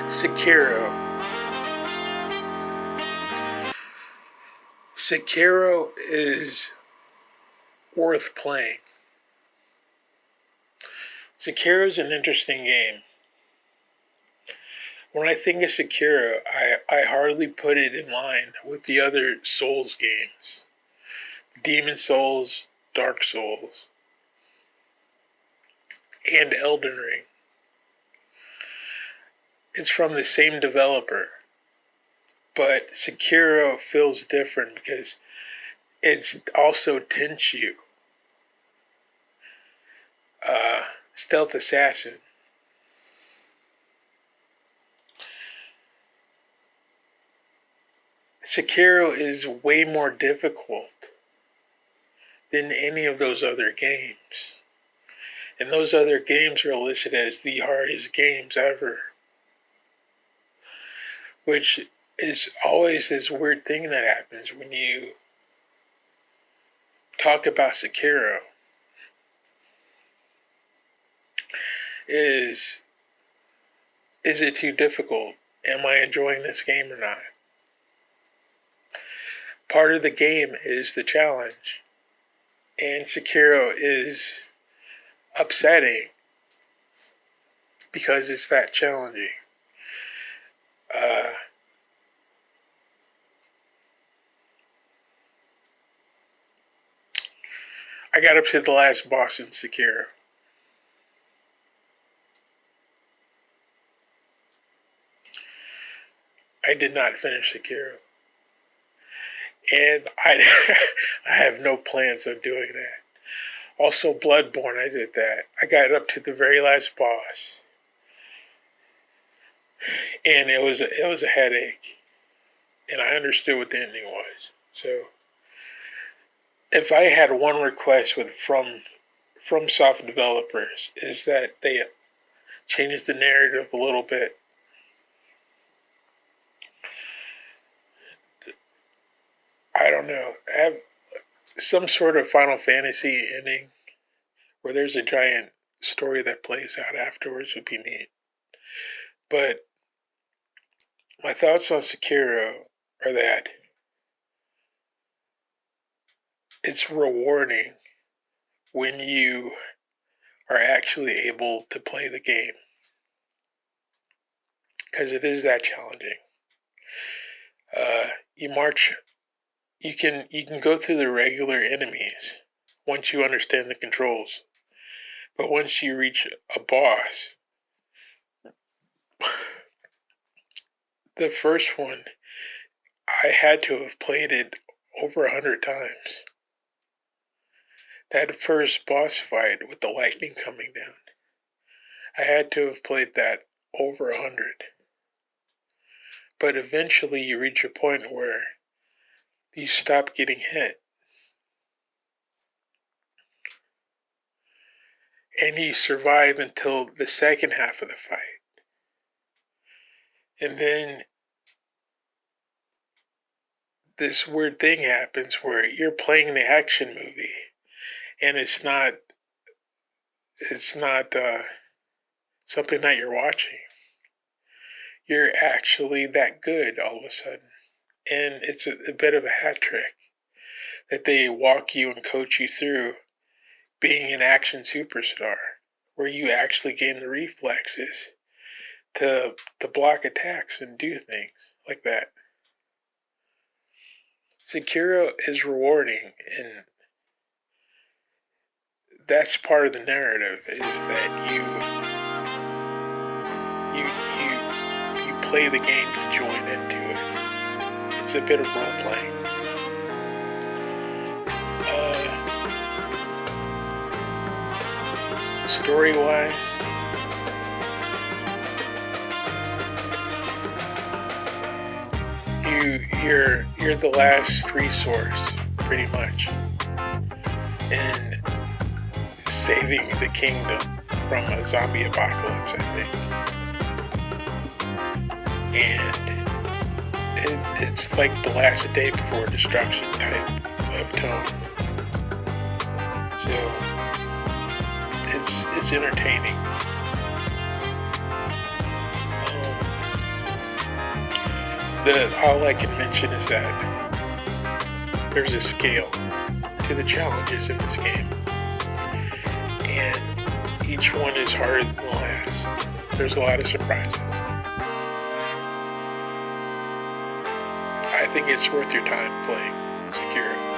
Seikero. Seikero is worth playing. Seikero is an interesting game. When I think of Seikero, I hardly put it in line with the other Souls games. Demon Souls, Dark Souls, and Elden Ring. It's from the same developer, but Seikero feels different because it's also Tenchu, stealth assassin. Seikero is way more difficult than any of those other games. And those other games are listed as the hardest games ever. Which is always this weird thing that happens when you talk about Seikero. Is it too difficult? Am I enjoying this game or not? Part of the game is the challenge. And Seikero is upsetting because it's that challenging. I got up to the last boss in Seikero. I did not finish Seikero. And I have no plans of doing that. Also, Bloodborne, I did that. I got up to the very last boss. And it was a headache. And I understood what the ending was. So, if I had one request from soft developers, is that they change the narrative a little bit. I don't know. Have some sort of Final Fantasy ending where there's a giant story that plays out afterwards would be neat. But my thoughts on Seikero are that it's rewarding when you are actually able to play the game. Because it is that challenging. You can go through the regular enemies once you understand the controls. But once you reach a boss, the first one, I had to have played it over 100 times. That first boss fight with the lightning coming down, I had to have played that over 100. But eventually you reach a point where you stop getting hit. And you survive until the second half of the fight. And then this weird thing happens where you're playing the action movie and it's not something that you're watching. You're actually that good all of a sudden. And it's a bit of a hat trick that they walk you and coach you through being an action superstar, where you actually gain the reflexes to block attacks and do things like that. Seikero is rewarding, and that's part of the narrative, is that you play the game to join into it. It's a bit of role playing. Story-wise, you're the last resource, pretty much, in saving the kingdom from a zombie apocalypse, I think. And it's like the last day before destruction type of tone. So it's entertaining. All I can mention is that there's a scale to the challenges in this game, and each one is harder than the last. There's a lot of surprises. I think it's worth your time playing Seikero.